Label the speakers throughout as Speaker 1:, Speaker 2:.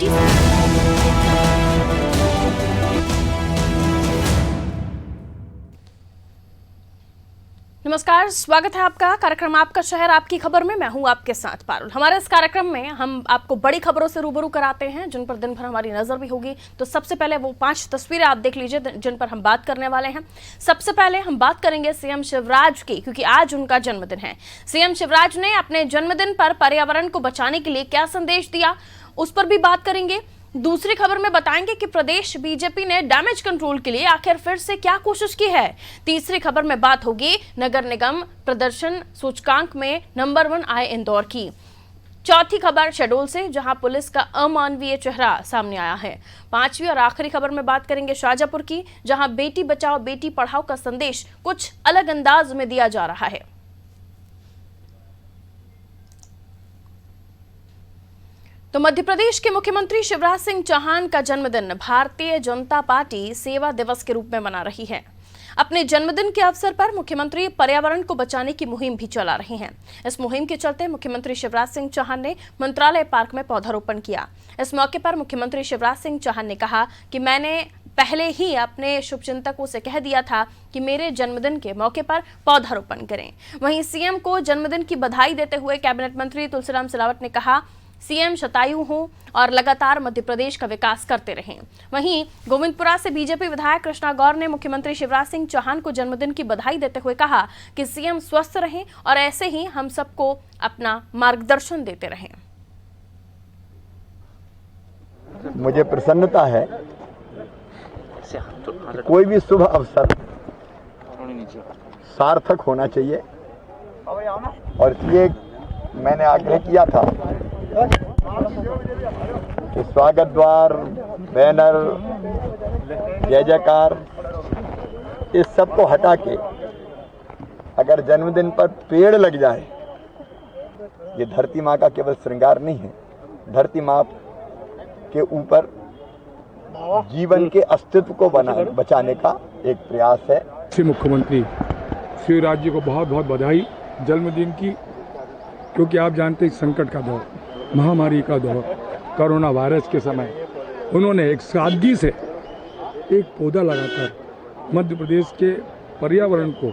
Speaker 1: दृष्टि से। नमस्कार, स्वागत है आपका कार्यक्रम आपका शहर आपकी खबर में। मैं हूं आपके साथ पारुल। हमारे इस कार्यक्रम में हम आपको बड़ी खबरों से रूबरू कराते हैं जिन पर दिन भर हमारी नजर भी होगी। तो सबसे पहले वो 5 तस्वीरें आप देख लीजिए जिन पर हम बात करने वाले हैं। सबसे पहले हम बात करेंगे सीएम शिवराज की, क्योंकि आज उनका जन्मदिन है। सीएम शिवराज ने अपने जन्मदिन पर पर्यावरण को बचाने के लिए क्या संदेश दिया, उस पर भी बात करेंगे। दूसरी खबर में बताएंगे कि प्रदेश बीजेपी ने डैमेज कंट्रोल के लिए आखिर फिर से क्या कोशिश की है। तीसरी खबर में बात होगी नगर निगम प्रदर्शन सूचकांक में नंबर 1 आए इंदौर की। चौथी खबर शहडोल से, जहां पुलिस का अमानवीय चेहरा सामने आया है। पांचवी और आखिरी खबर में बात करेंगे शाजापुर की, जहां बेटी बचाओ बेटी पढ़ाओ का संदेश कुछ अलग अंदाज में दिया जा रहा है। तो मध्य प्रदेश के मुख्यमंत्री शिवराज सिंह चौहान का जन्मदिन भारतीय जनता पार्टी सेवा दिवस के रूप में मना रही है। अपने जन्मदिन के अवसर पर मुख्यमंत्री पर्यावरण को बचाने की मुहिम भी चला रहे हैं। इस मुहिम के चलते मुख्यमंत्री शिवराज सिंह चौहान ने मंत्रालय पार्क में पौधारोपण किया। इस मौके पर मुख्यमंत्री शिवराज सिंह चौहान ने कहा कि मैंने पहले ही अपने शुभचिंतकों से कह दिया था कि मेरे जन्मदिन के मौके पर पौधारोपण करें। वहीं सीएम को जन्मदिन की बधाई देते हुए कैबिनेट मंत्री तुलसीराम सिलावट ने कहा, सीएम शतायु हों और लगातार मध्य प्रदेश का विकास करते रहें। वहीं गोविंदपुरा से बीजेपी विधायक कृष्णा गौर ने मुख्यमंत्री शिवराज सिंह चौहान को जन्मदिन की बधाई देते हुए कहा कि सीएम स्वस्थ रहें और ऐसे ही हम सबको अपना मार्गदर्शन देते रहें।
Speaker 2: मुझे प्रसन्नता है, कोई भी शुभ अवसर सार्थक होना चाहिए और इसलिए मैंने आग्रह किया था कि स्वागत द्वार, बैनर, जय जयकार, इस सब को हटा के अगर जन्मदिन पर पेड़ लग जाए, ये धरती माँ का केवल श्रृंगार नहीं है, धरती माँ के ऊपर जीवन के अस्तित्व को बचाने का एक प्रयास है।
Speaker 3: श्री मुख्यमंत्री शिवराज जी को बहुत बहुत बधाई जन्मदिन की, क्योंकि आप जानते हैं संकट का दौर, महामारी का दौर, कोरोना वायरस के समय उन्होंने एक सादगी से एक पौधा लगाकर मध्य प्रदेश के पर्यावरण को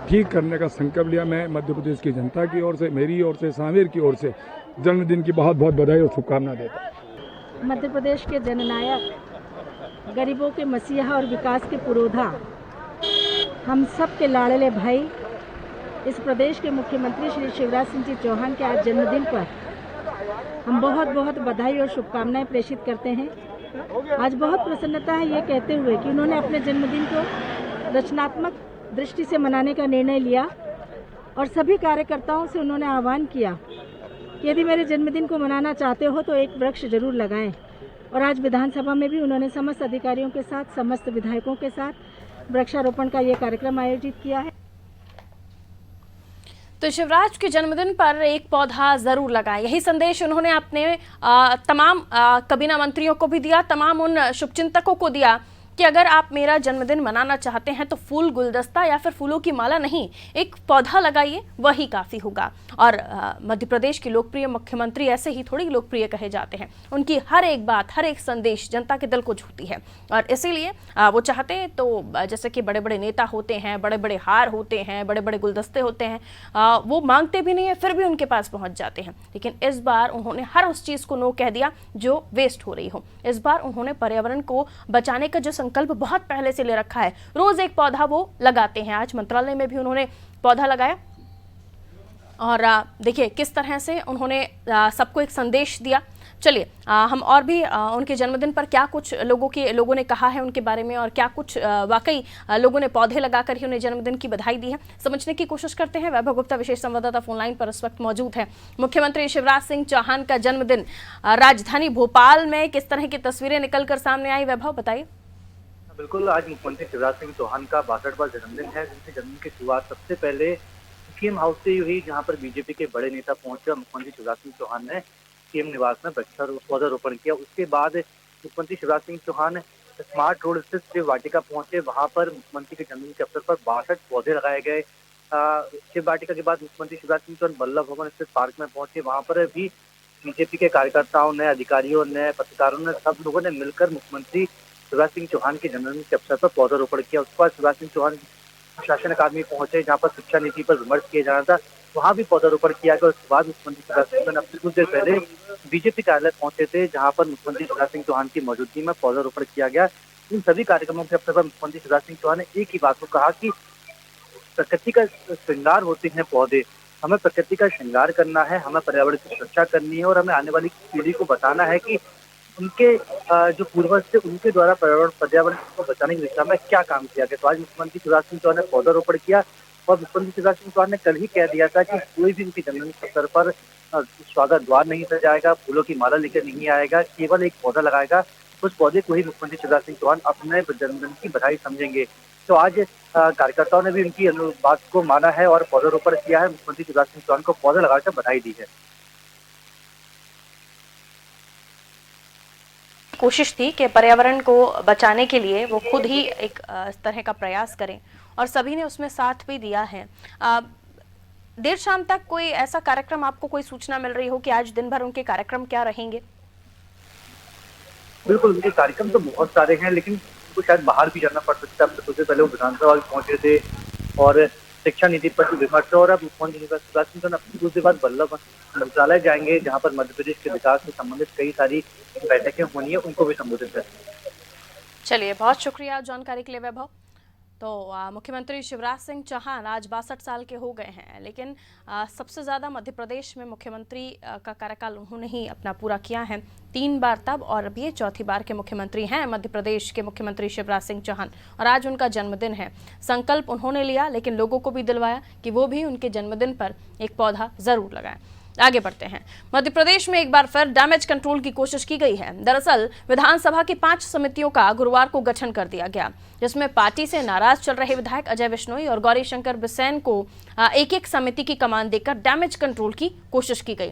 Speaker 3: ठीक करने का संकल्प लिया। मैं मध्य प्रदेश की जनता की ओर से, मेरी ओर से, सामेर की ओर से जन्मदिन की बहुत बहुत बधाई और शुभकामना देता हूं।
Speaker 4: मध्य प्रदेश के जननायक, गरीबों के मसीहा और विकास के पुरोधा, हम सब के लाडले भाई, इस प्रदेश के मुख्यमंत्री श्री शिवराज सिंह जी चौहान के आज जन्मदिन पर हम बहुत बहुत बधाई और शुभकामनाएं प्रेषित करते हैं। आज बहुत प्रसन्नता है ये कहते हुए कि उन्होंने अपने जन्मदिन को रचनात्मक दृष्टि से मनाने का निर्णय लिया और सभी कार्यकर्ताओं से उन्होंने आह्वान किया कि यदि मेरे जन्मदिन को मनाना चाहते हो तो एक वृक्ष जरूर लगाएं। और आज विधानसभा में भी उन्होंने समस्त अधिकारियों के साथ, समस्त विधायकों के साथ वृक्षारोपण का ये कार्यक्रम आयोजित किया है।
Speaker 1: तो शिवराज के जन्मदिन पर एक पौधा जरूर लगाएं, यही संदेश उन्होंने अपने तमाम कैबिनेट मंत्रियों को भी दिया, तमाम उन शुभचिंतकों को दिया कि अगर आप मेरा जन्मदिन मनाना चाहते हैं तो फूल गुलदस्ता या फिर फूलों की माला नहीं, एक पौधा लगाइए, वही काफ़ी होगा। और मध्य प्रदेश के लोकप्रिय मुख्यमंत्री ऐसे ही थोड़ी लोकप्रिय कहे जाते हैं, उनकी हर एक बात, हर एक संदेश जनता के दिल को छूती है। और इसीलिए वो चाहते तो जैसे कि बड़े बड़े नेता होते हैं, बड़े बड़े हार होते हैं, बड़े बड़े गुलदस्ते होते हैं, वो मांगते भी नहीं है फिर भी उनके पास पहुँच जाते हैं। लेकिन इस बार उन्होंने हर उस चीज़ को नो कह दिया जो वेस्ट हो रही हो। इस बार उन्होंने पर्यावरण को बचाने का जो संकल्प बहुत पहले से ले रखा है, रोज एक पौधा वो लगाते हैं। आज मंत्रालय में भी उन्होंने पौधा लगाया और देखिए किस तरह से उन्होंने सबको एक संदेश दिया। चलिए हम और भी उनके जन्मदिन पर क्या कुछ लोगों ने कहा है उनके बारे में और क्या कुछ वाकई लोगों ने पौधे लगाकर ही उन्हें जन्मदिन की बधाई दी है, समझने की कोशिश करते हैं। वैभव गुप्ता विशेष संवाददाता फोनलाइन पर इस वक्त मौजूद है। मुख्यमंत्री शिवराज सिंह चौहान का जन्मदिन, राजधानी भोपाल में किस तरह की तस्वीरें निकलकर सामने आई, वैभव बताइए।
Speaker 5: बिल्कुल, आज मुख्यमंत्री शिवराज सिंह चौहान का 62वां जन्मदिन है, जिनके जन्मदिन की शुरुआत सबसे पहले सीएम हाउस से हुई, जहां पर बीजेपी के बड़े नेता पहुंचे और मुख्यमंत्री शिवराज सिंह चौहान ने सीएम निवास में पौधारोपण किया। उसके बाद मुख्यमंत्री शिवराज सिंह चौहान स्मार्ट रोड स्थित शिव वाटिका पहुंचे, वहां पर मुख्यमंत्री के जन्मदिन के अवसर पर 62 पौधे लगाए गए। शिव वाटिका के बाद मुख्यमंत्री शिवराज सिंह चौहान बल्लभ भवन स्थित पार्क में पहुंचे, वहां पर भी बीजेपी के कार्यकर्ताओं ने, अधिकारियों ने, पत्रकारों ने, सब लोगों ने मिलकर मुख्यमंत्री शिवराज सिंह चौहान के जन्मदिन के अवसर पर पौधारोपण किया। उसके बाद शिवराज सिंह चौहान शासन अकादमी पहुंचे, जहां पर शिक्षा नीति पर विमर्श किया जाना था, वहां भी पौधारोपण किया गया। उसके बाद मुख्यमंत्री शिवराज सिंह चौहान अपने कुछ देर पहले बीजेपी कार्यालय पहुंचे थे, जहां पर मुख्यमंत्री शिवराज सिंह चौहान की मौजूदगी में पौधारोपण किया गया। इन सभी कार्यक्रमों के अवसर पर मुख्यमंत्री शिवराज सिंह चौहान ने एक ही बात को कहा कि प्रकृति का श्रृंगार होते हैं पौधे, हमें प्रकृति का श्रृंगार करना है, हमें पर्यावरण की सुरक्षा करनी है और हमें आने वाली पीढ़ी को बताना है कि उनके जो पूर्वज थे उनके द्वारा पर्यावरण को बचाने की दिशा में क्या काम किया गया। तो आज मुख्यमंत्री शिवराज सिंह चौहान ने पौधारोपण किया और मुख्यमंत्री शिवराज सिंह चौहान ने कल ही कह दिया था कि कोई भी उनके जन्मदिन के अवसर पर स्वागत द्वार नहीं सजाएगा, फूलों की माला लेकर नहीं आएगा, केवल एक पौधा लगाएगा। उस पौधे को ही मुख्यमंत्री शिवराज सिंह चौहान अपने जन्मदिन की बधाई समझेंगे। तो आज कार्यकर्ताओं ने भी उनकी बात को माना है और पौधारोपण किया है। मुख्यमंत्री शिवराज सिंह चौहान को पौधा लगाकर बधाई दी है।
Speaker 1: कोशिश थी कि पर्यावरण को बचाने के लिए वो खुद ही एक इस तरह का प्रयास करें और सभी ने उसमें साथ भी दिया है। देर शाम तक कोई ऐसा कार्यक्रम, आपको कोई सूचना मिल रही हो कि आज दिन भर उनके कार्यक्रम क्या रहेंगे?
Speaker 5: बिल्कुल, उनके कार्यक्रम तो बहुत सारे हैं, लेकिन उनको शायद बाहर भी जाना पड़ सकता है। सबसे पहले वो विधानसभा पहुंचे थे और शिक्षा नीति पर विमर्श, और अब मुख्यमंत्री शिवराज सिंह चौहान अपनी दूसरी बार वल्लभ मंत्रालय जाएंगे, जहां पर मध्य प्रदेश के विकास से संबंधित कई सारी बैठकें होनी है, उनको भी संबोधित करेंगे।
Speaker 1: चलिए, बहुत शुक्रिया जानकारी के लिए वैभव। तो मुख्यमंत्री शिवराज सिंह चौहान आज 62 साल के हो गए हैं, लेकिन सबसे ज़्यादा मध्य प्रदेश में मुख्यमंत्री का कार्यकाल उन्होंने ही अपना पूरा किया है, 3 बार तब, और अब ये चौथी बार के मुख्यमंत्री हैं मध्य प्रदेश के मुख्यमंत्री शिवराज सिंह चौहान। और आज उनका जन्मदिन है। संकल्प उन्होंने लिया, लेकिन लोगों को भी दिलवाया कि वो भी उनके जन्मदिन पर एक पौधा ज़रूर लगाएं। आगे बढ़ते हैं। मध्य प्रदेश में एक बार फिर डैमेज कंट्रोल की कोशिश की गई है। दरअसल विधानसभा की 5 समितियों का गुरुवार को गठन कर दिया गया, जिसमें पार्टी से नाराज चल रहे विधायक अजय विश्नोई और गौरीशंकर बिसेन को एक-एक समिति की कमान देकर डैमेज कंट्रोल की कोशिश की गई।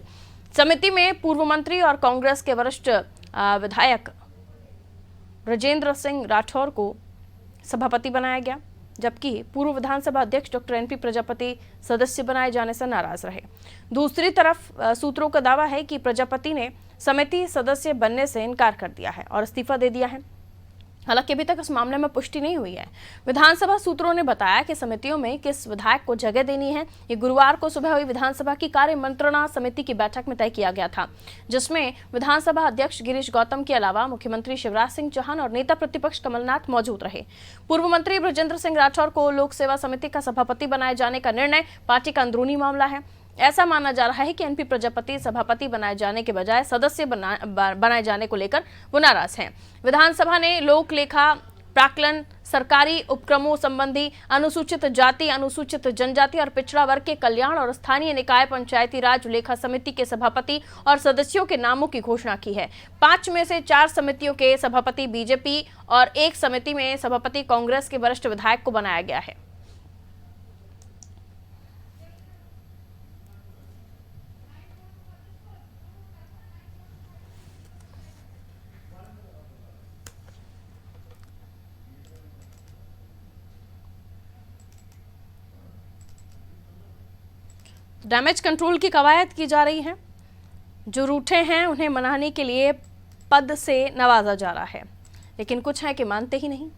Speaker 1: समिति में पूर्व मंत्री और कांग्रेस के वरिष्ठ विधायक ब्रजेंद्र सिंह राठौर को सभापति बनाया गया, जबकि पूर्व विधानसभा अध्यक्ष डॉक्टर एनपी प्रजापति सदस्य बनाए जाने से नाराज रहे। दूसरी तरफ सूत्रों का दावा है कि प्रजापति ने समिति सदस्य बनने से इनकार कर दिया है और इस्तीफा दे दिया है। हालांकि अभी तक इस मामले में पुष्टि नहीं हुई है। विधानसभा सूत्रों ने बताया कि समितियों में किस विधायक को जगह देनी है, ये गुरुवार को सुबह हुई विधानसभा की कार्य मंत्रणा समिति की बैठक में तय किया गया था, जिसमें विधानसभा अध्यक्ष गिरीश गौतम के अलावा मुख्यमंत्री शिवराज सिंह चौहान और नेता प्रतिपक्ष कमलनाथ मौजूद रहे। पूर्व मंत्री ब्रजेंद्र सिंह राठौर को लोक सेवा समिति का सभापति बनाए जाने का निर्णय पार्टी का अंदरूनी मामला है। ऐसा माना जा रहा है कि एनपी प्रजापति सभापति बनाए जाने के बजाय सदस्य बनाए जाने को लेकर वो नाराज हैं। विधानसभा ने लोक लेखा, प्राक्कलन, सरकारी उपक्रमों संबंधी, अनुसूचित जाति, अनुसूचित जनजाति और पिछड़ा वर्ग के कल्याण और स्थानीय निकाय पंचायती राज लेखा समिति के सभापति और सदस्यों के नामों की घोषणा की है। 5 में से 4 समितियों के सभापति बीजेपी और 1 समिति में सभापति कांग्रेस के वरिष्ठ विधायक को बनाया गया है। डैमेज कंट्रोल की कवायद की जा रही है। जो रूठे हैं उन्हें मनाने के लिए पद से नवाजा जा रहा है, लेकिन कुछ हैं कि मानते ही नहीं।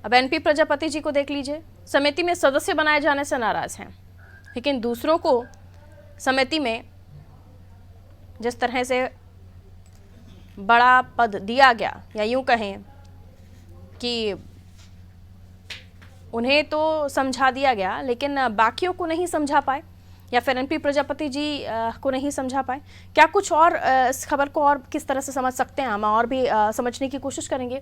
Speaker 1: अब एनपी प्रजापति जी को देख लीजिए, समिति में सदस्य बनाए जाने से नाराज हैं, लेकिन दूसरों को समिति में जिस तरह से बड़ा पद दिया गया, या यूं कहें कि उन्हें तो समझा दिया गया, लेकिन बाकियों को नहीं समझा पाए, या फिर एनपी प्रजापति जी को नहीं समझा पाए। क्या कुछ और इस खबर को और किस तरह से समझ सकते हैं, हम और भी समझने की कोशिश करेंगे।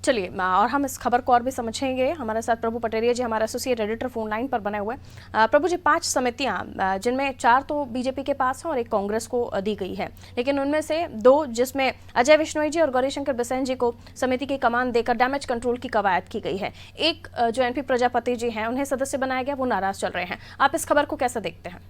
Speaker 1: चलिए, और हम इस खबर को और भी समझेंगे। हमारे साथ प्रभु पटेरिया जी, हमारे एसोसिएट एडिटर, फोन लाइन पर बने हुए हैं। प्रभु जी, 5 समितियां, जिनमें 4 तो बीजेपी के पास हैं और 1 कांग्रेस को दी गई है, लेकिन उनमें से 2 जिसमें अजय विश्नोई जी और गौरीशंकर बिसेन जी को समिति की कमान देकर डैमेज कंट्रोल की कवायद की गई है। एक जो एनपी प्रजापति जी हैं, उन्हें सदस्य बनाया गया, वो नाराज चल रहे हैं। आप इस खबर को कैसे देखते हैं?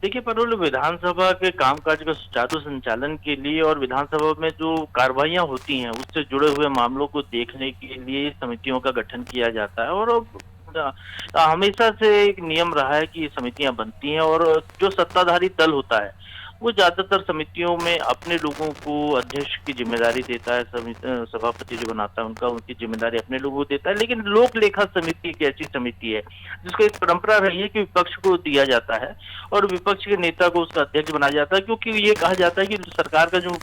Speaker 6: देखिए परोल, विधानसभा के कामकाज का सुचारू संचालन के लिए और विधानसभा में जो कार्रवाइयां होती हैं उससे जुड़े हुए मामलों को देखने के लिए समितियों का गठन किया जाता है। और हमेशा से एक नियम रहा है कि ये समितियां बनती हैं और जो सत्ताधारी दल होता है वो ज्यादातर समितियों में अपने लोगों को अध्यक्ष की जिम्मेदारी देता है, सभापति जो बनाता है उनकी जिम्मेदारी अपने लोगों को देता है। लेकिन लोक लेखा समिति एक ऐसी समिति है जिसको एक परंपरा रही है कि विपक्ष को दिया जाता है और विपक्ष के नेता को उसका अध्यक्ष बनाया जाता है, क्योंकि ये कहा जाता है कि सरकार का जो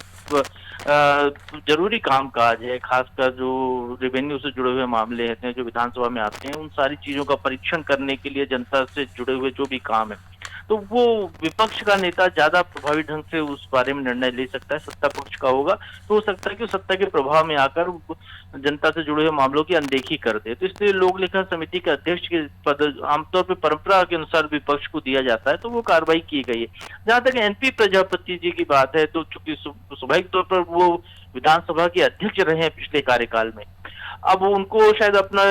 Speaker 6: जरूरी कामकाज है, खासकर जो रेवेन्यू से जुड़े हुए मामले हैं जो विधानसभा में आते हैं, उन सारी चीजों का परीक्षण करने के लिए जनता से जुड़े हुए जो भी काम है तो वो विपक्ष का नेता ज्यादा प्रभावी ढंग से उस बारे में निर्णय ले सकता है। सत्ता पक्ष का होगा तो हो सकता है कि सत्ता के प्रभाव में आकर जनता से जुड़े हुए मामलों की अनदेखी कर दे। तो इसलिए लोक लेखा समिति के अध्यक्ष के पद आमतौर पर परंपरा के अनुसार विपक्ष को दिया जाता है, तो वो कार्रवाई की गई है। जहां तक एनपी प्रजापति जी की बात है तो चूंकि स्वाभाविक तौर पर वो विधानसभा के अध्यक्ष रहे हैं पिछले कार्यकाल में, अब उनको शायद अपना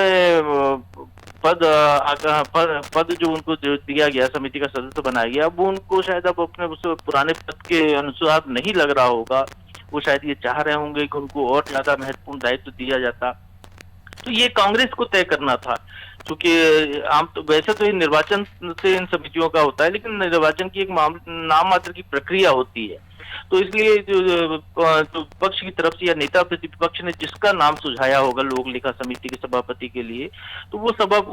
Speaker 6: पद जो उनको दिया गया, समिति का सदस्य बनाया गया, वो उनको शायद अब अपने उस पुराने पद के अनुसार नहीं लग रहा होगा। वो शायद ये चाह रहे होंगे कि उनको और ज्यादा महत्वपूर्ण दायित्व दिया जाता। तो ये कांग्रेस को तय करना था, क्योंकि आम तो वैसे तो ये निर्वाचन से इन समितियों का होता है, लेकिन निर्वाचन की एक नाम मात्र की प्रक्रिया होती है। तो इसलिए जो पक्ष की तरफ से या नेता प्रतिपक्ष ने जिसका नाम सुझाया होगा लोक लेखा समिति के सभापति के लिए, तो वो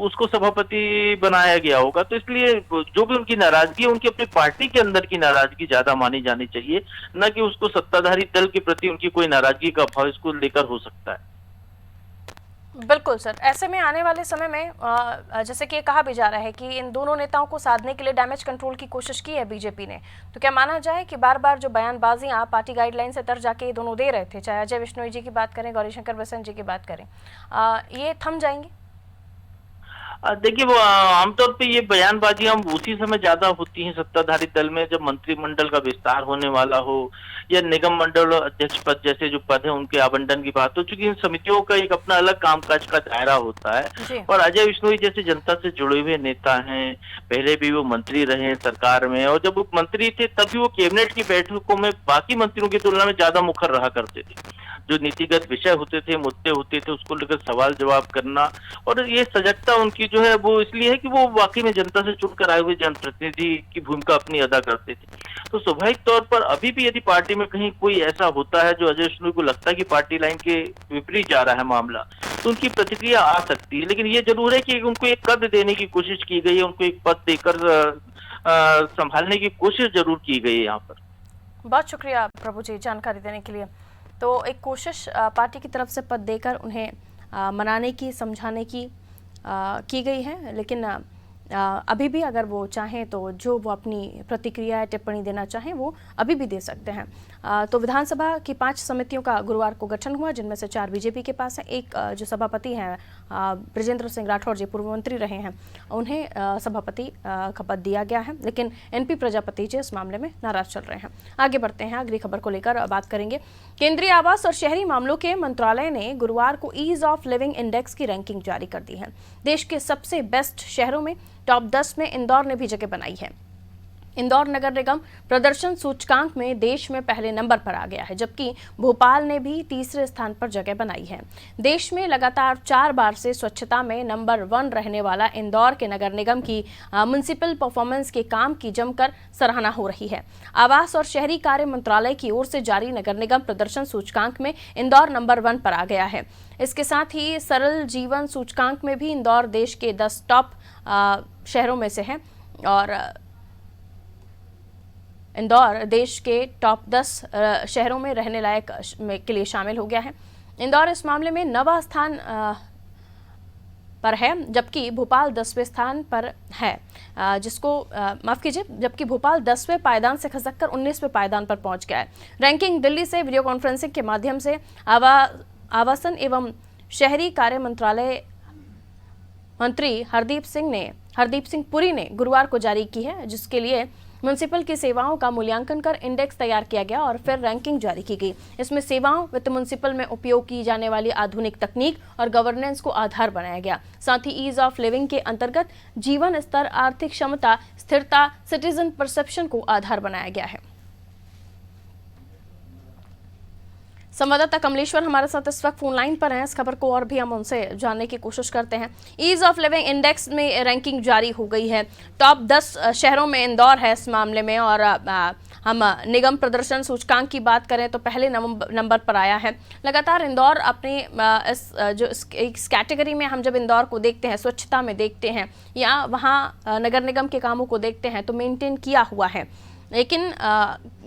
Speaker 6: उसको सभापति बनाया गया होगा। तो इसलिए जो भी उनकी नाराजगी है, उनकी अपनी पार्टी के अंदर की नाराजगी ज्यादा मानी जानी चाहिए, न कि उसको सत्ताधारी दल के प्रति उनकी कोई नाराजगी का भाव इसको लेकर हो सकता है।
Speaker 1: बिल्कुल सर, ऐसे में आने वाले समय में जैसे कि ये कहा भी जा रहा है कि इन दोनों नेताओं को साधने के लिए डैमेज कंट्रोल की कोशिश की है बीजेपी ने, तो क्या माना जाए कि बार बार जो बयानबाजियां पार्टी गाइडलाइन से तर जाके ये दोनों दे रहे थे, चाहे अजय विश्नोई जी की बात करें, गौरीशंकर बसंत जी की बात करें, ये थम जाएंगे?
Speaker 6: देखिए, वो आमतौर पे ये बयानबाजियां उसी समय ज्यादा होती हैं सत्ताधारी दल में जब मंत्रिमंडल का विस्तार होने वाला हो या निगम मंडल अध्यक्ष पद जैसे जो पद है उनके आवंटन की बात हो, चूंकि इन समितियों का एक अपना अलग कामकाज का दायरा होता है। और अजय विश्नोई जैसे जनता से जुड़े हुए नेता हैं, पहले भी वो मंत्री रहे हैं सरकार में, और जब वो मंत्री थे तब भी वो कैबिनेट की बैठकों में बाकी मंत्रियों की तुलना में ज्यादा मुखर रहा करते थे। जो नीतिगत विषय होते थे, मुद्दे होते थे, उसको लेकर सवाल जवाब करना, और ये सजगता उनकी जो है वो इसलिए है कि वो वाकई में जनता से जुड़कर आए हुए जनप्रतिनिधि की भूमिका अपनी अदा करते थे। तो स्वाभाविक तौर पर अभी भी यदि पार्टी में कहीं कोई ऐसा होता है जो अजय विश्नोई को लगता है कि पार्टी लाइन के विपरीत जा रहा है मामला, तो उनकी प्रतिक्रिया आ सकती है। लेकिन ये जरूर है कि उनको एक पद देने की कोशिश की गई है, उनको एक पद देकर संभालने की कोशिश जरूर की गई है यहाँ पर।
Speaker 1: बहुत शुक्रिया प्रभु जी जानकारी देने के लिए। तो एक कोशिश पार्टी की तरफ से पद देकर उन्हें मनाने की, समझाने की गई है, लेकिन अभी भी अगर वो चाहें तो जो वो अपनी प्रतिक्रिया या टिप्पणी देना चाहें वो अभी भी दे सकते हैं। तो विधानसभा की 5 समितियों का गुरुवार को गठन हुआ, जिनमें से 4 बीजेपी के पास है। एक जो सभापति हैं बृजेंद्र सिंह राठौर जी, पूर्व मंत्री रहे हैं, उन्हें सभापति का पद दिया गया है, लेकिन एनपी प्रजापति जी इस मामले में नाराज चल रहे हैं। आगे बढ़ते हैं, अगली खबर को लेकर बात करेंगे। केंद्रीय आवास और शहरी मामलों के मंत्रालय ने गुरुवार को ईज ऑफ लिविंग इंडेक्स की रैंकिंग जारी कर दी है। देश के सबसे बेस्ट शहरों में टॉप 10 में इंदौर ने भी जगह बनाई है। इंदौर नगर निगम प्रदर्शन सूचकांक में देश में पहले नंबर पर आ गया है, जबकि भोपाल ने भी तीसरे स्थान पर जगह बनाई है। देश में लगातार 4 बार से स्वच्छता में नंबर 1 रहने वाला इंदौर के नगर निगम की म्युनिसिपल परफॉर्मेंस के काम की जमकर सराहना हो रही है। आवास और शहरी कार्य मंत्रालय की ओर से जारी नगर निगम प्रदर्शन सूचकांक में इंदौर नंबर 1 पर आ गया है। इसके साथ ही सरल जीवन सूचकांक में भी इंदौर देश के 10 टॉप शहरों में से है और इंदौर देश के टॉप 10 शहरों में रहने लायक के लिए शामिल हो गया है। इंदौर इस मामले में 9वां स्थान पर है, जबकि भोपाल 10वें स्थान पर है, जबकि भोपाल 10वें पायदान से खसककर 19वें पायदान पर पहुंच गया है। रैंकिंग दिल्ली से वीडियो कॉन्फ्रेंसिंग के माध्यम से आवासन एवं शहरी कार्य मंत्रालय मंत्री हरदीप सिंह पुरी ने गुरुवार को जारी की है, जिसके लिए म्युनिसिपल की सेवाओं का मूल्यांकन कर इंडेक्स तैयार किया गया और फिर रैंकिंग जारी की गई। इसमें सेवाओं, वित्त, म्युनिसिपल में उपयोग की जाने वाली आधुनिक तकनीक और गवर्नेंस को आधार बनाया गया। साथ ही ईज ऑफ लिविंग के अंतर्गत जीवन स्तर, आर्थिक क्षमता, स्थिरता, सिटीजन परसेप्शन को आधार बनाया गया है। संवाददाता कमलेश्वर हमारे साथ इस वक्त फोन लाइन पर हैं। इस खबर को और भी हम उनसे जानने की कोशिश करते हैं। ईज ऑफ लिविंग इंडेक्स में रैंकिंग जारी हो गई है। टॉप 10 शहरों में इंदौर है इस मामले में, और हम निगम प्रदर्शन सूचकांक की बात करें तो पहले नंबर पर आया है। लगातार इंदौर अपने इस कैटेगरी में हम जब इंदौर को देखते हैं, स्वच्छता में देखते हैं या वहाँ नगर निगम के कामों को देखते हैं तो मेंटेन किया हुआ है, लेकिन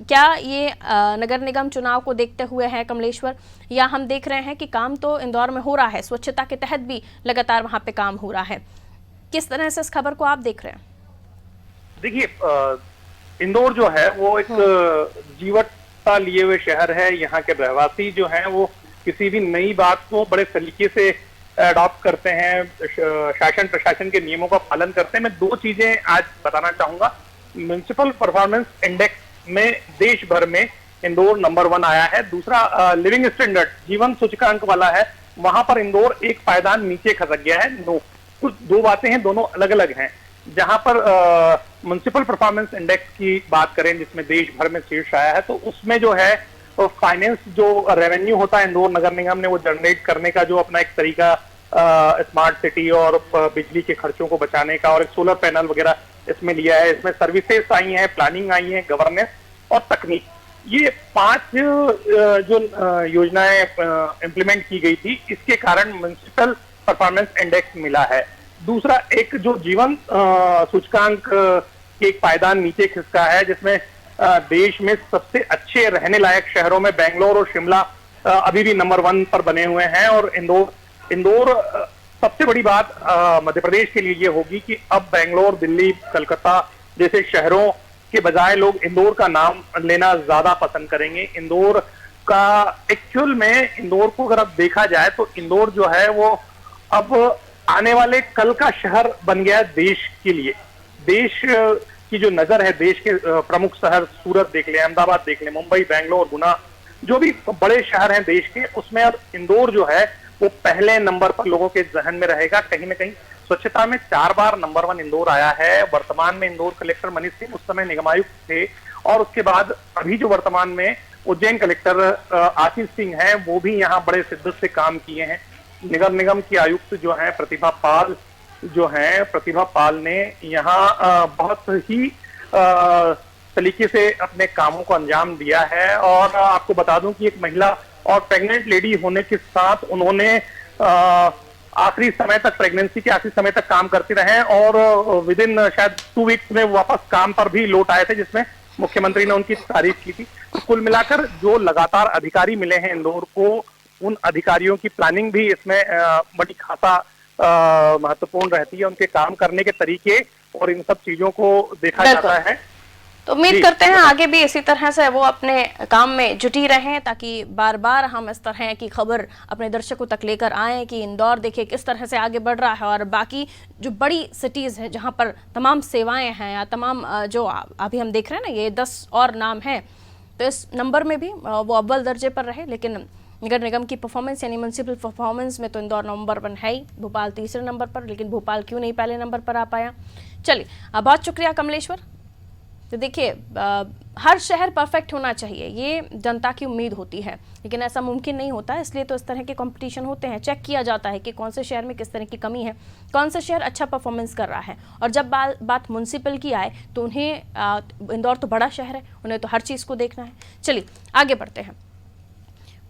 Speaker 1: क्या ये नगर निगम चुनाव को देखते हुए है कमलेश्वर, या हम देख रहे हैं कि काम तो इंदौर में हो रहा है, स्वच्छता के तहत भी लगातार वहाँ पे काम हो रहा है? किस तरह से इस खबर को आप देख रहे हैं?
Speaker 7: देखिए, इंदौर जो है वो एक जीवटता लिए हुए शहर है। यहाँ के रहवासी जो हैं वो किसी भी नई बात को बड़े तरीके से अडॉप्ट करते हैं, शासन प्रशासन के नियमों का पालन करते हैं। मैं 2 चीजें आज बताना चाहूंगा। म्युनिसिपल परफॉर्मेंस इंडेक्स में देश भर में इंदौर नंबर 1 आया है। दूसरा लिविंग स्टैंडर्ड जीवन सूचकांक वाला है, वहां पर इंदौर एक पायदान नीचे खसक गया है। कुछ 2 बातें हैं, दोनों अलग अलग हैं। जहां पर म्युनिसिपल परफॉर्मेंस इंडेक्स की बात करें जिसमें देश भर में शीर्ष आया है, तो उसमें जो है फाइनेंस जो रेवेन्यू होता है इंदौर नगर निगम ने वो जनरेट करने का जो अपना एक तरीका स्मार्ट सिटी और बिजली के खर्चों को बचाने का और एक सोलर पैनल वगैरह इसमें लिया है। इसमें सर्विसेज आई हैं, प्लानिंग आई है, गवर्नेंस और तकनीक, ये 5 जो योजनाएं इंप्लीमेंट की गई थी, इसके कारण म्युनिसिपल परफॉर्मेंस इंडेक्स मिला है। दूसरा एक जो जीवन सूचकांक के एक पायदान नीचे खिसका है, जिसमें देश में सबसे अच्छे रहने लायक शहरों में बेंगलोर और शिमला अभी भी नंबर 1 पर बने हुए हैं। और इंदौर सबसे बड़ी बात मध्य प्रदेश के लिए ये होगी कि अब बेंगलोर, दिल्ली, कलकत्ता जैसे शहरों के बजाय लोग इंदौर का नाम लेना ज्यादा पसंद करेंगे। इंदौर का एक्चुअल में इंदौर को अगर अब देखा जाए तो इंदौर जो है वो अब आने वाले कल का शहर बन गया देश के लिए। देश की जो नजर है, देश के प्रमुख शहर सूरत देख ले, अहमदाबाद देख ले, मुंबई, बेंगलोर, गुना, जो भी बड़े शहर हैं देश के, उसमें अब इंदौर जो है वो पहले नंबर पर लोगों के जहन में रहेगा। कहीं ना कहीं स्वच्छता में 4 बार नंबर 1 इंदौर आया है। वर्तमान में इंदौर कलेक्टर मनीष सिंह उस समय निगमायुक्त थे, और उसके बाद अभी जो वर्तमान में उज्जैन कलेक्टर आशीष सिंह हैं, वो भी यहाँ बड़े शिद्दत से काम किए हैं। नगर निगम की आयुक्त जो है प्रतिभा पाल ने यहाँ बहुत ही तरीके से अपने कामों को अंजाम दिया है। और आपको बता दूं कि एक महिला और प्रेग्नेंट लेडी होने के साथ उन्होंने आखिरी समय तक, प्रेगनेंसी के आखिरी समय तक काम करते रहे, और विद इन शायद 2 वीक्स में वापस काम पर भी लौट आए थे, जिसमें मुख्यमंत्री ने उनकी तारीफ की थी। तो कुल मिलाकर जो लगातार अधिकारी मिले हैं इंदौर को, उन अधिकारियों की प्लानिंग भी इसमें बड़ी खासा महत्वपूर्ण रहती है। उनके काम करने के तरीके और इन सब चीजों को देखा जाता है।
Speaker 1: तो उम्मीद करते हैं आगे भी इसी तरह से वो अपने काम में जुटी रहें, ताकि बार बार हम इस तरह की खबर अपने दर्शकों तक लेकर आएँ कि इंदौर देखिए किस तरह से आगे बढ़ रहा है। और बाकी जो बड़ी सिटीज़ हैं जहां पर तमाम सेवाएं हैं या तमाम जो अभी हम देख रहे हैं ना, ये 10 और नाम हैं, तो इस नंबर में भी वो अव्वल दर्जे पर रहे। लेकिन नगर निगम की परफॉर्मेंस यानी म्यूनसिपल परफॉर्मेंस में तो इंदौर नंबर 1 है ही, भोपाल तीसरे नंबर पर, लेकिन भोपाल क्यों नहीं पहले नंबर पर आ पाया? चलिए, बहुत शुक्रिया कमलेश्वर। तो देखिए, हर शहर परफेक्ट होना चाहिए, ये जनता की उम्मीद होती है, लेकिन ऐसा मुमकिन नहीं होता, इसलिए तो इस तरह के कंपटीशन होते हैं। चेक किया जाता है कि कौन से शहर में किस तरह की कमी है, कौन सा शहर अच्छा परफॉर्मेंस कर रहा है। और जब बात म्यूनसिपल की आए तो उन्हें इंदौर तो बड़ा शहर है, उन्हें तो हर चीज़ को देखना है। चलिए आगे बढ़ते हैं।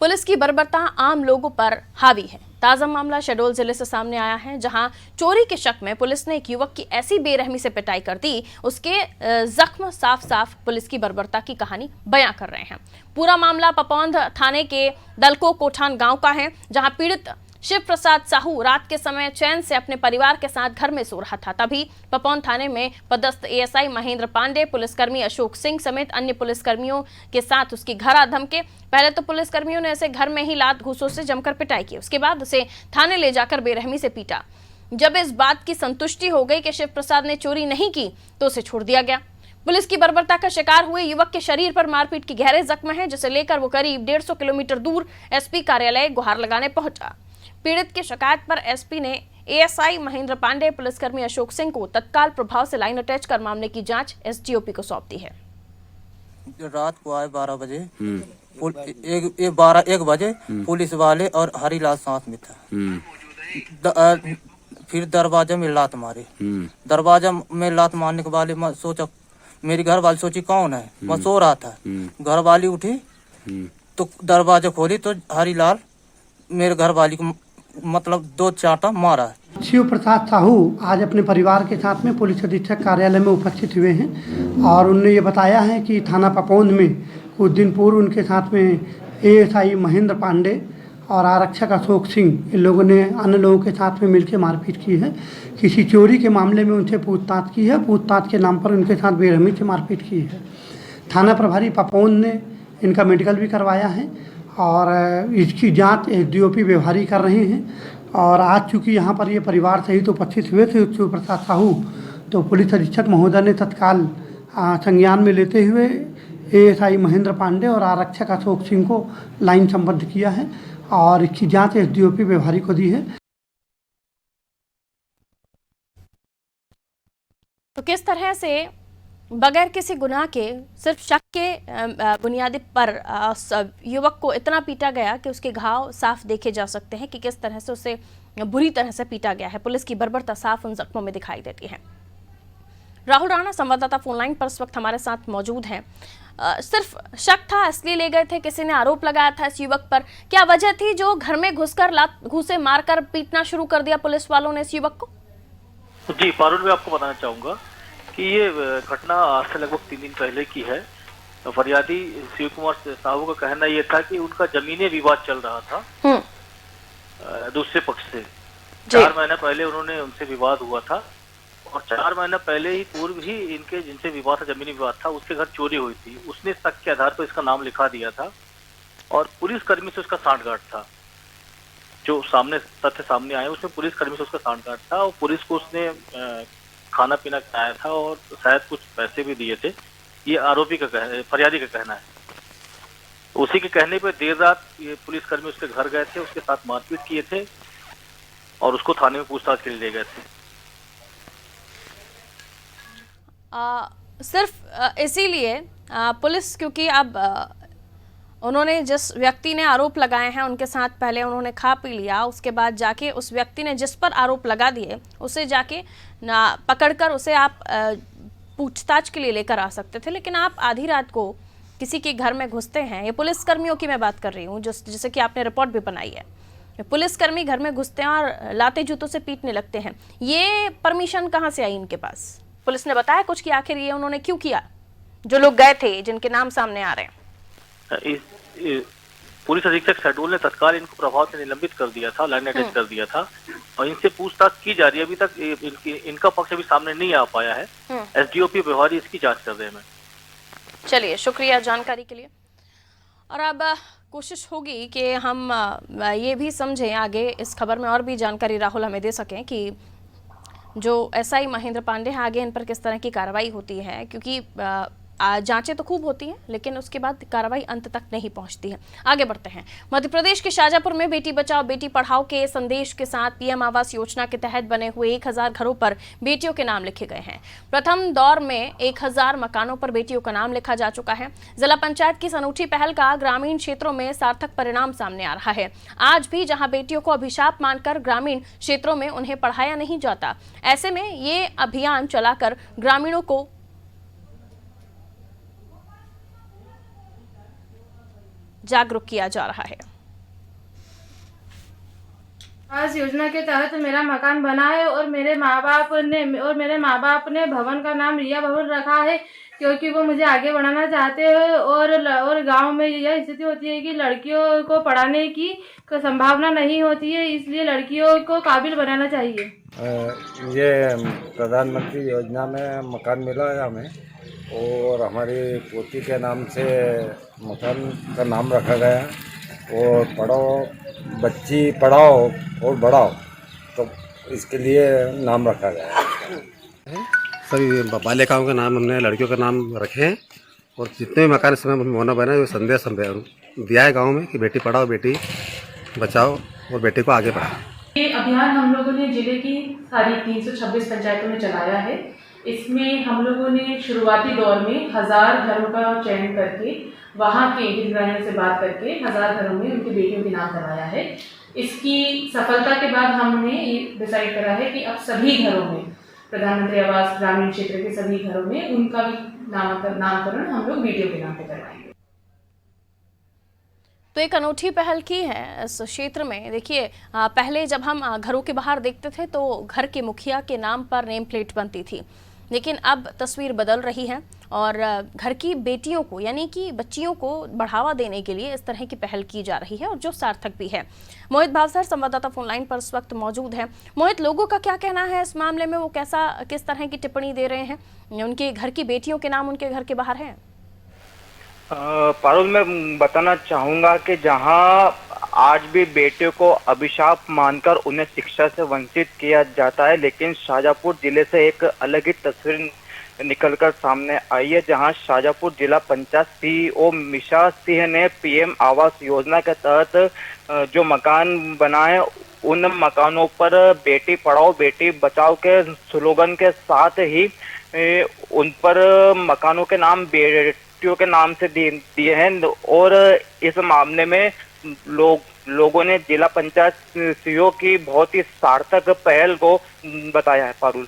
Speaker 1: पुलिस की बर्बरता आम लोगों पर हावी है। ताज़ा मामला शहडोल जिले से सामने आया है, जहां चोरी के शक में पुलिस ने एक युवक की ऐसी बेरहमी से पिटाई कर दी, उसके जख्म साफ साफ पुलिस की बर्बरता की कहानी बयां कर रहे हैं। पूरा मामला पपौंद थाने के दलको कोठान गांव का है, जहां पीड़ित शिव प्रसाद साहू रात के समय चैन से अपने परिवार के साथ घर में सो रहा था। तभी पपौंद थाने में पदस्थ एएसआई महेंद्र पांडे, पुलिसकर्मी अशोक सिंह समेत अन्य पुलिसकर्मियों के साथ उसकी घर आ धमके। पहले तो पुलिसकर्मियों ने ऐसे घर में ही लात घूसों से जमकर पिटाई की, उसके बाद उसे थाने ले जाकर बेरहमी से पीटा। जब इस बात की संतुष्टि हो गई कि शिव प्रसाद ने चोरी नहीं की, तो उसे छोड़ दिया गया। पुलिस की बर्बरता का शिकार हुए युवक के शरीर पर मारपीट के गहरे जख्म हैं, जिसे लेकर वो करीब 150 किलोमीटर दूर एसपी कार्यालय गुहार लगाने पहुंचा। पीड़ित की शिकायत पर एसपी ने एएसआई महेंद्र पांडे, पुलिसकर्मी अशोक सिंह को तत्काल प्रभाव से लाइन अटैच कर मामले की जांच एसडीओपी को सौंप दी है।
Speaker 8: रात को आए 12 बजे, एक बजे पुलिस वाले और हरीलाल साथ में था। फिर दरवाजे में लात मारे। दरवाजा में लात मारने के बाद मैं सोचा, मेरी घर वाली सोची कौन है, मैं सो रहा था। घर वाली उठी तो दरवाजा खोली तो हरीलाल मेरे घर वाली को मतलब 2 चांटा मारा।
Speaker 9: शिव प्रसाद साहू आज अपने परिवार के साथ में पुलिस अधीक्षक कार्यालय में उपस्थित हुए हैं और उन्होंने ये बताया है कि थाना पपौंद में कुछ दिन पूर्व उनके साथ में ASI महेंद्र पांडे और आरक्षक अशोक सिंह, इन लोगों ने अन्य लोगों के साथ में मिलकर मारपीट की है। किसी चोरी के मामले में उनसे पूछताछ की है। पूछताछ के नाम पर उनके साथ बेरहमी से मारपीट की है। थाना प्रभारी पपौंद ने इनका मेडिकल भी करवाया है और इसकी जांच SDOP व्यवहारी कर रहे हैं। और आज चूँकि यहाँ पर ये परिवार सहित उपस्थित हुए थे शिव प्रसाद साहू, तो पुलिस अधीक्षक महोदय ने तत्काल संज्ञान में लेते हुए ASI महेंद्र पांडे और आरक्षक अशोक सिंह को लाइन संबद्ध किया है और इसकी जांच SDOP व्यवहारी को दी है।
Speaker 1: तो किस तरह से बगैर किसी गुनाह के, सिर्फ शक के बुनियादी पर युवक को इतना पीटा गया कि उसके घाव साफ देखे जा सकते हैं कि किस तरह से उसे बुरी तरह से पीटा गया है। पुलिस की बर्बरता साफ उन जख्मों में दिखाई देती है। राहुल राणा संवाददाता फोनलाइन पर इस वक्त हमारे साथ मौजूद हैं। सिर्फ शक था इसलिए ले गए थे, किसी ने आरोप लगाया था इस युवक पर, क्या वजह थी जो घर में घुसकर लात घूसे मारकर पीटना शुरू कर दिया पुलिस वालों ने इस युवक को?
Speaker 6: जी पारुल, मैं आपको बताना चाहूंगा कि ये घटना आज से लगभग 3 दिन पहले की है। फरियादी शिव कुमार साहू का कहना ये था कि उनका जमीनी विवाद चल रहा था दूसरे पक्ष से। 4 महीना पहले उन्होंने उनसे विवाद हुआ था और 4 महीना पहले ही पूर्व ही इनके जिनसे विवाद था, जमीनी विवाद था, उसके घर चोरी हुई थी। उसने शक के आधार पर इसका नाम लिखा दिया था और पुलिसकर्मी से उसका सांठगांठ था। जो तथ्य सामने आए उसमें पुलिसकर्मी से उसका सांठगांठ था और पुलिस को उसने खाना पीना खिलाया था और शायद कुछ पैसे भी दिए थे। ये आरोपी का फरियादी का कहना है। उसी के कहने पर देर रात ये पुलिसकर्मी उसके घर गए थे, उसके साथ मारपीट किए थे और उसको थाने में पूछताछ के लिए ले गए थे।
Speaker 1: सिर्फ इसीलिए पुलिस, क्योंकि अब उन्होंने जिस व्यक्ति ने आरोप लगाए हैं उनके साथ पहले उन्होंने खा पी लिया, उसके बाद जाके उस व्यक्ति ने जिस पर आरोप लगा दिए उसे जाके ना पकड़कर उसे आप पूछताछ के लिए लेकर आ सकते थे, लेकिन आप आधी रात को किसी के घर में घुसते हैं। ये पुलिसकर्मियों की मैं बात कर रही हूँ, जैसे कि आपने रिपोर्ट भी बनाई है। पुलिसकर्मी घर में घुसते हैं और लाते जूतों से पीटने लगते हैं। ये परमिशन कहाँ से आई इनके पास? पुलिस ने बताया कुछ कि आखिर ये उन्होंने क्यों किया, जो लोग गए थे जिनके नाम सामने आ रहे हैं?
Speaker 6: पुलिस अधीक्षक शहडोल ने तत्काल इनको प्रभाव से निलंबित कर दिया था, लाइन अटैच कर दिया था और इनसे पूछताछ की जा रही है। अभी तक इनका पक्ष अभी सामने नहीं आ पाया है। SDOP व्यवहारी इसकी जांच कर रहे हैं।
Speaker 1: चलिए, शुक्रिया जानकारी के लिए। और अब कोशिश होगी कि हम ये भी समझें आगे इस खबर में और भी जानकारी राहुल हमें दे सकें कि जो SI महेंद्र पांडे हैं आगे इन पर किस तरह की कार्रवाई होती है, क्योंकि जांचें तो खूब होती हैं लेकिन उसके बाद कार्रवाई अंत तक नहीं पहुंचती है। आगे बढ़ते हैं। मध्य प्रदेश के शाजापुर में बेटी बचाओ बेटी पढ़ाओ के संदेश के साथ PM आवास योजना के तहत बने हुए 1000 घरों पर बेटियों के नाम लिखे गए हैं। प्रथम दौर में 1000 मकानों पर बेटियों का नाम लिखा जा चुका है। जिला पंचायत की इस अनूठी पहल का ग्रामीण क्षेत्रों में सार्थक परिणाम सामने आ रहा है। आज भी जहां बेटियों को अभिशाप मानकर ग्रामीण क्षेत्रों में उन्हें पढ़ाया नहीं जाता, ऐसे में ये अभियान चलाकर ग्रामीणों को जागरूक किया जा रहा है।
Speaker 10: आवास योजना के तहत मेरा मकान बना है और मेरे माँ बाप ने भवन का नाम रिया भवन रखा है, क्योंकि वो मुझे आगे बढ़ाना चाहते हैं और गांव में यह स्थिति होती है कि लड़कियों को पढ़ाने की संभावना नहीं होती है, इसलिए लड़कियों को काबिल बनाना चाहिए।
Speaker 11: ये प्रधानमंत्री योजना में मकान मिला है हमें और हमारी पोती के नाम से मकान का नाम रखा गया और बच्ची पढ़ाओ और बढ़ाओ, तो इसके लिए नाम रखा गया है।
Speaker 12: सभी बालिकाओं के नाम हमने लड़कियों का नाम रखे हैं और जितने भी मकान इस समय होना बना है वो संदेश दिया है गाँव में कि बेटी पढ़ाओ बेटी बचाओ और बेटी को आगे बढ़ाओ।
Speaker 13: ये अभियान हम लोगों ने जिले की सारी 326 पंचायतों में चलाया है। इसमें हम लोगों ने शुरुआती दौर में 1000 घरों का चयन करके वहाँ के हितग्राहियों से बात करके 1000 घरों में उनकी बेटियों के नाम करवाया है। इसकी सफलता के बाद हमने ये डिसाइड करा है कि अब सभी घरों में, प्रधानमंत्री आवास ग्रामीण क्षेत्र के सभी घरों में उनका भी नामकरण हम लोग बेटियों के नाम पे करवाएंगे।
Speaker 1: तो एक अनूठी पहल की है इस क्षेत्र में। देखिए, पहले जब हम घरों के बाहर देखते थे तो घर के मुखिया के नाम पर नेम प्लेट बनती थी, लेकिन अब तस्वीर बदल रही है और घर की बेटियों को यानी कि बच्चियों को बढ़ावा देने के लिए इस तरह की पहल की जा रही है और जो सार्थक भी है। मोहित भावसर संवाददाता फोन लाइन पर इस वक्त मौजूद है। मोहित, लोगों का क्या कहना है इस मामले में? वो किस तरह की टिप्पणी दे रहे हैं? उनके घर की बेटियों के नाम उनके घर के बाहर है?
Speaker 14: पारुल, मैं बताना चाहूंगा कि जहां आज भी बेटियों को अभिशाप मानकर उन्हें शिक्षा से वंचित किया जाता है, लेकिन शाहजहांपुर जिले से एक अलग ही तस्वीर निकलकर सामने आई है, जहां शाहजहांपुर जिला पंचायत सीईओ मिशा सिंह ने पीएम आवास योजना के तहत जो मकान बनाए, उन मकानों पर बेटी पढ़ाओ बेटी बचाओ के स्लोगन के साथ ही उन पर मकानों के नाम बेटियों के नाम से दिए हैं। और इस मामले में लोगों ने जिला पंचायत सीईओ की बहुत ही सार्थक पहल को बताया है। पारुल,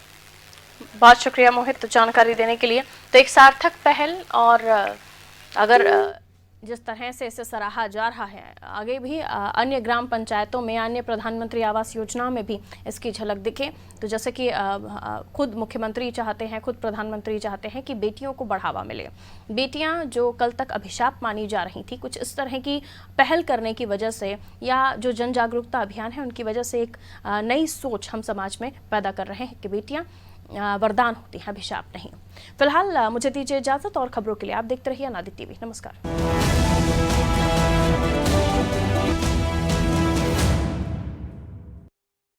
Speaker 1: बहुत शुक्रिया मोहित जानकारी देने के लिए। तो एक सार्थक पहल, और अगर जिस तरह से इसे सराहा जा रहा है, आगे भी अन्य ग्राम पंचायतों में, अन्य प्रधानमंत्री आवास योजना में भी इसकी झलक दिखे, तो जैसे कि खुद मुख्यमंत्री चाहते हैं, खुद प्रधानमंत्री चाहते हैं कि बेटियों को बढ़ावा मिले। बेटियां जो कल तक अभिशाप मानी जा रही थी, कुछ इस तरह की पहल करने की वजह से या जो जन जागरूकता अभियान है उनकी वजह से एक नई सोच हम समाज में पैदा कर रहे हैं कि बेटियां वरदान होती हैं, अभिशाप नहीं। फिलहाल मुझे दीजिए इजाजत, और खबरों के लिए आप देखते रहिए अनादित टीवी। नमस्कार।